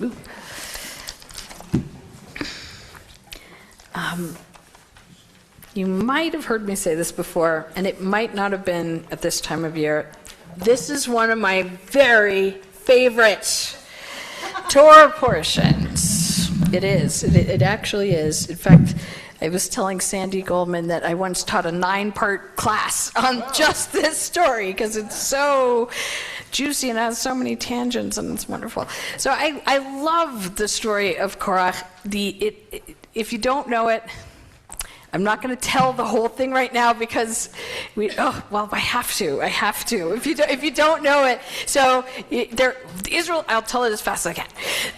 Ooh. You might have heard me say this before, and it might not have been at this time of year. This is one of my very favorite Torah portions. It is. It actually is. In fact, I was telling Sandy Goldman that I once taught a 9-part class on just this story because it's so juicy and has so many tangents, and it's wonderful. So I love the story of Korach. If you don't know it, I'm not going to tell the whole thing right now because I have to. If you don't know it, so I'll tell it as fast as I can.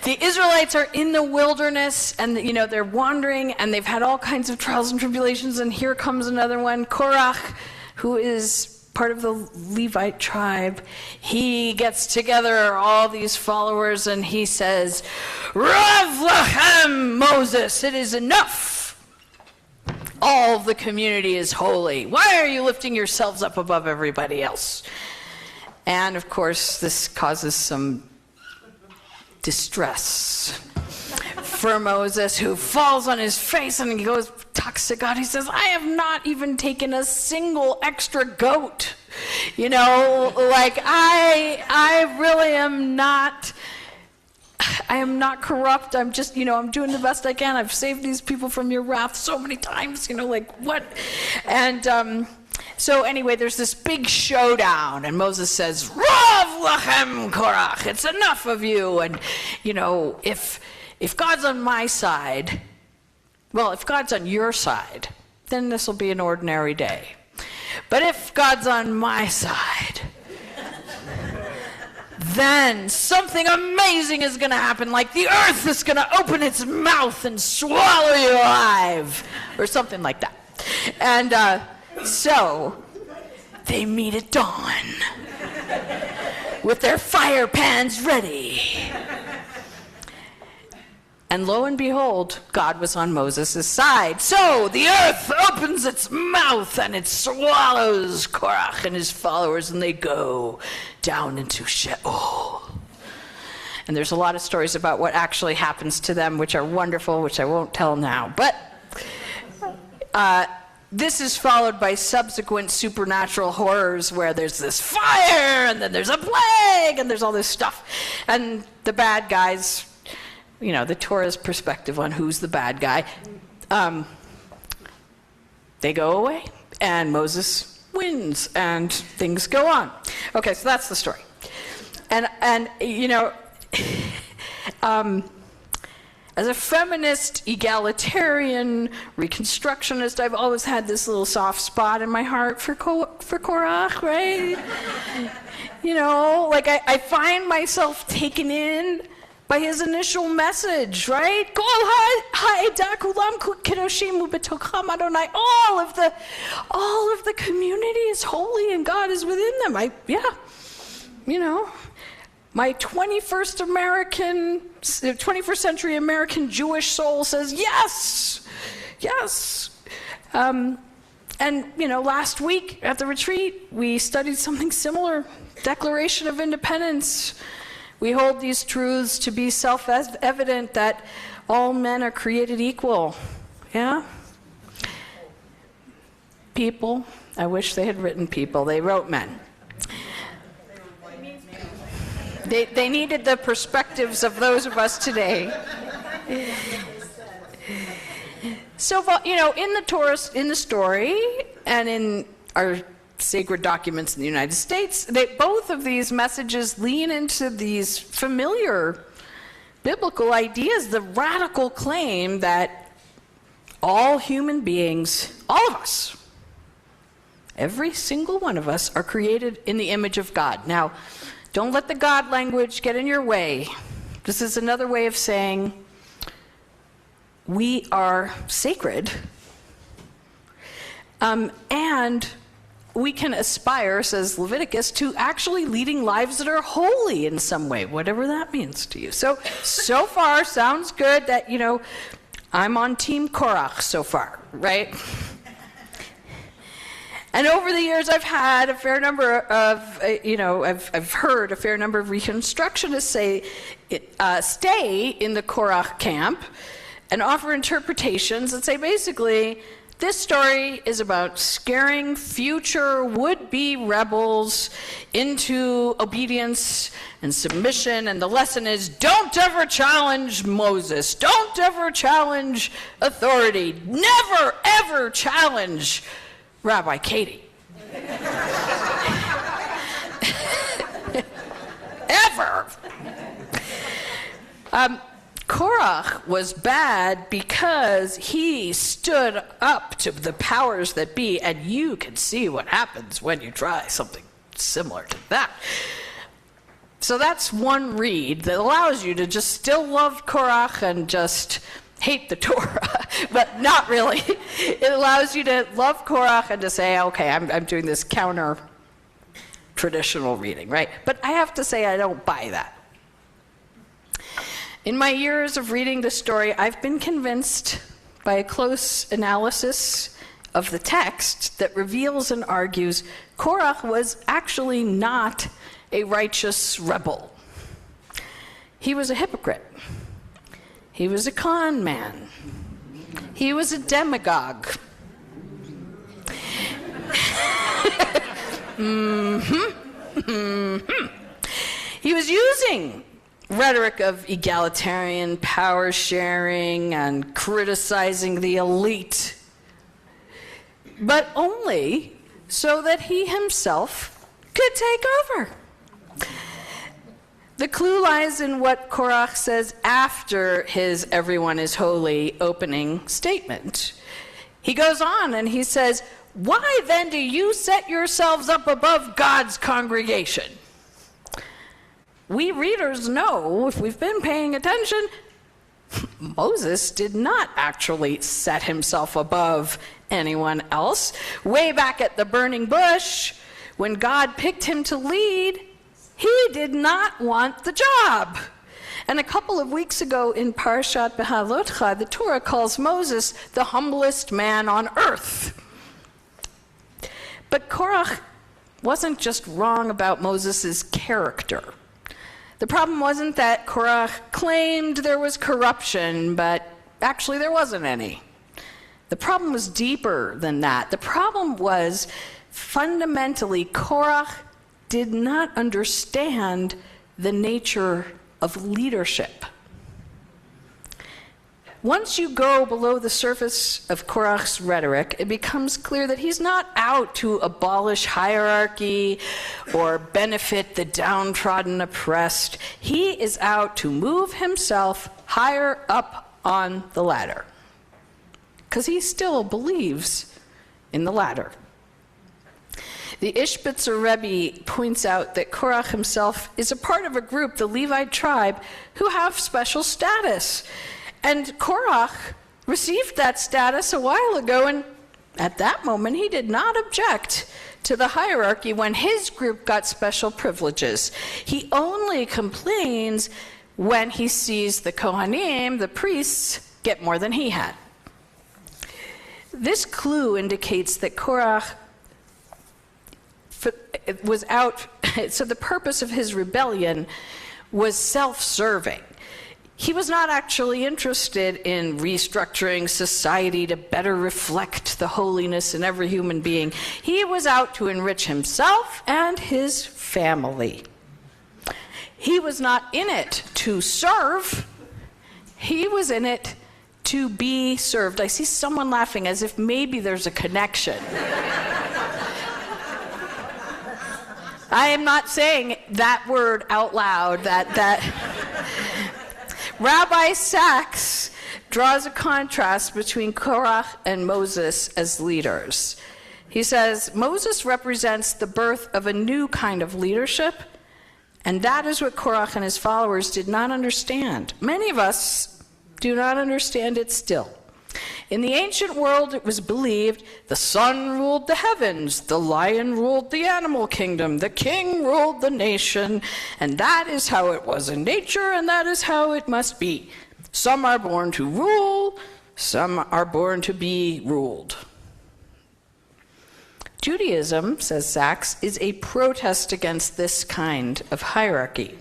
The Israelites are in the wilderness, and they're wandering, and they've had all kinds of trials and tribulations. And here comes another one, Korach, who is part of the Levite tribe. He gets together all these followers, and he says, "Rav lachem, Moses, it is enough. All of the community is holy. Why are you lifting yourselves up above everybody else?" And of course, this causes some distress for Moses, who falls on his face and he talks to God. He says, "I have not even taken a single extra goat. I really am not. I am not corrupt. I'm just, I'm doing the best I can. I've saved these people from your wrath so many times, what?" And so anyway, there's this big showdown, and Moses says, "Rav lachem Korach, it's enough of you. And, if God's on my side, if God's on your side, then this will be an ordinary day. But if God's on my side, then something amazing is going to happen, like the earth is going to open its mouth and swallow you alive," or something like that. And so they meet at dawn with their fire pans ready. And lo and behold, God was on Moses' side. So the earth opens its mouth and it swallows Korach and his followers, and they go down into Sheol. And there's a lot of stories about what actually happens to them, which are wonderful, which I won't tell now. But this is followed by subsequent supernatural horrors where there's this fire, and then there's a plague, and there's all this stuff. And the bad guys, the Torah's perspective on who's the bad guy, they go away, and Moses wins, and things go on. Okay, so that's the story. And as a feminist, egalitarian, reconstructionist, I've always had this little soft spot in my heart for Korach, right? I find myself taken in by his initial message, right? All of the community is holy and God is within them. My 21st century American Jewish soul says yes. And last week at the retreat, we studied something similar, Declaration of Independence. We hold these truths to be self-evident that all men are created equal. Yeah? People. I wish they had written people. They wrote men. They needed the perspectives of those of us today. So, in the Torah, in the story, and in our sacred documents in the United States, both of these messages lean into these familiar biblical ideas, the radical claim that all human beings, all of us, every single one of us, are created in the image of God. Now, don't let the God language get in your way. This is another way of saying we are sacred, and we can aspire, says Leviticus, to actually leading lives that are holy in some way, whatever that means to you. So far, sounds good that, I'm on Team Korach so far, right? And over the years, I've had a fair number of, I've heard a fair number of Reconstructionists say, stay in the Korach camp and offer interpretations that say basically, this story is about scaring future would-be rebels into obedience and submission, and the lesson is don't ever challenge Moses, don't ever challenge authority, never ever challenge Rabbi Katie. Ever. Korach was bad because he stood up to the powers that be, and you can see what happens when you try something similar to that. So that's one read that allows you to just still love Korach and just hate the Torah, but not really. It allows you to love Korach and to say, okay, I'm doing this counter traditional reading, right? But I have to say I don't buy that. In my years of reading this story, I've been convinced by a close analysis of the text that reveals and argues Korach was actually not a righteous rebel. He was a hypocrite. He was a con man. He was a demagogue. He was using rhetoric of egalitarian power sharing and criticizing the elite, but only so that he himself could take over. The clue lies in what Korach says after his "everyone is holy" opening statement. He goes on and he says, "Why then do you set yourselves up above God's congregation?" We readers know, if we've been paying attention, Moses did not actually set himself above anyone else. Way back at the burning bush, when God picked him to lead, he did not want the job. And a couple of weeks ago in Parashat Korach, the Torah calls Moses the humblest man on earth. But Korach wasn't just wrong about Moses' character. The problem wasn't that Korach claimed there was corruption, but actually there wasn't any. The problem was deeper than that. The problem was fundamentally Korach did not understand the nature of leadership. Once you go below the surface of Korach's rhetoric, it becomes clear that he's not out to abolish hierarchy or benefit the downtrodden oppressed. He is out to move himself higher up on the ladder, because he still believes in the ladder. The Ishbitzer Rebbe points out that Korach himself is a part of a group, the Levite tribe, who have special status. And Korach received that status a while ago, and at that moment he did not object to the hierarchy when his group got special privileges. He only complains when he sees the Kohanim, the priests, get more than he had. This clue indicates that Korach was out, so the purpose of his rebellion was self-serving. He was not actually interested in restructuring society to better reflect the holiness in every human being. He was out to enrich himself and his family. He was not in it to serve. He was in it to be served. I see someone laughing as if maybe there's a connection. I am not saying that word out loud, Rabbi Sachs draws a contrast between Korach and Moses as leaders. He says, Moses represents the birth of a new kind of leadership, and that is what Korach and his followers did not understand. Many of us do not understand it still. In the ancient world, it was believed the sun ruled the heavens, the lion ruled the animal kingdom, the king ruled the nation, and that is how it was in nature, and that is how it must be. Some are born to rule, some are born to be ruled. Judaism, says Sachs, is a protest against this kind of hierarchy.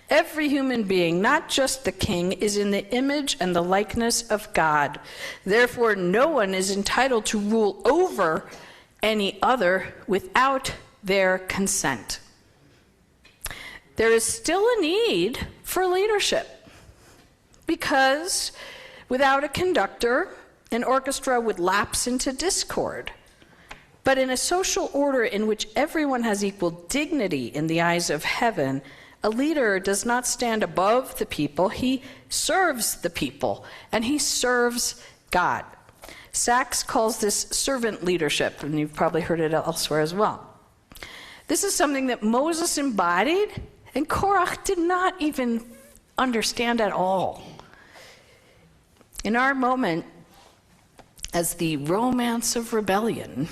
Every human being, not just the king, is in the image and the likeness of God. Therefore, no one is entitled to rule over any other without their consent. There is still a need for leadership because without a conductor, an orchestra would lapse into discord. But in a social order in which everyone has equal dignity in the eyes of heaven, a leader does not stand above the people. He serves the people, and he serves God. Sachs calls this servant leadership, and you've probably heard it elsewhere as well. This is something that Moses embodied, and Korach did not even understand at all. In our moment, as the romance of rebellion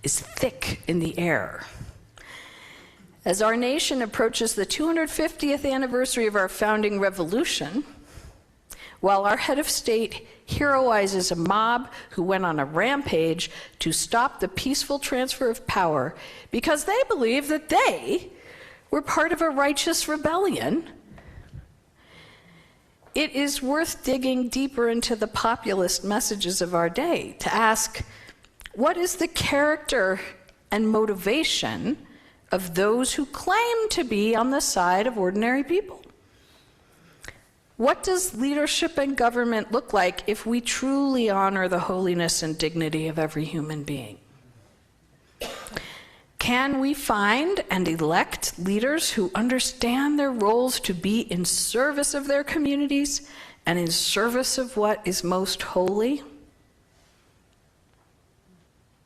is thick in the air, as our nation approaches the 250th anniversary of our founding revolution, while our head of state heroizes a mob who went on a rampage to stop the peaceful transfer of power because they believe that they were part of a righteous rebellion, it is worth digging deeper into the populist messages of our day to ask, what is the character and motivation of those who claim to be on the side of ordinary people? What does leadership and government look like if we truly honor the holiness and dignity of every human being? Can we find and elect leaders who understand their roles to be in service of their communities and in service of what is most holy?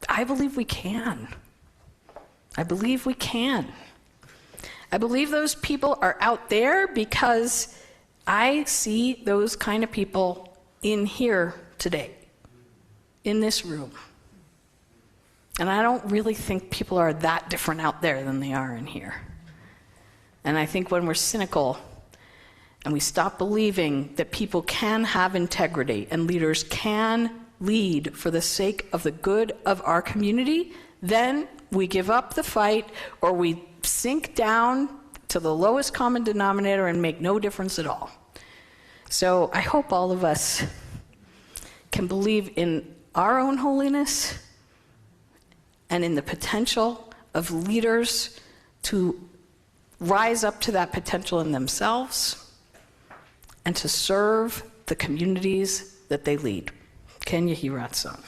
I believe we can. I believe we can. I believe those people are out there because I see those kind of people in here today, in this room. And I don't really think people are that different out there than they are in here. And I think when we're cynical and we stop believing that people can have integrity and leaders can lead for the sake of the good of our community, then we give up the fight or we sink down to the lowest common denominator and make no difference at all. So I hope all of us can believe in our own holiness and in the potential of leaders to rise up to that potential in themselves and to serve the communities that they lead. Ken Yehi Ratzon.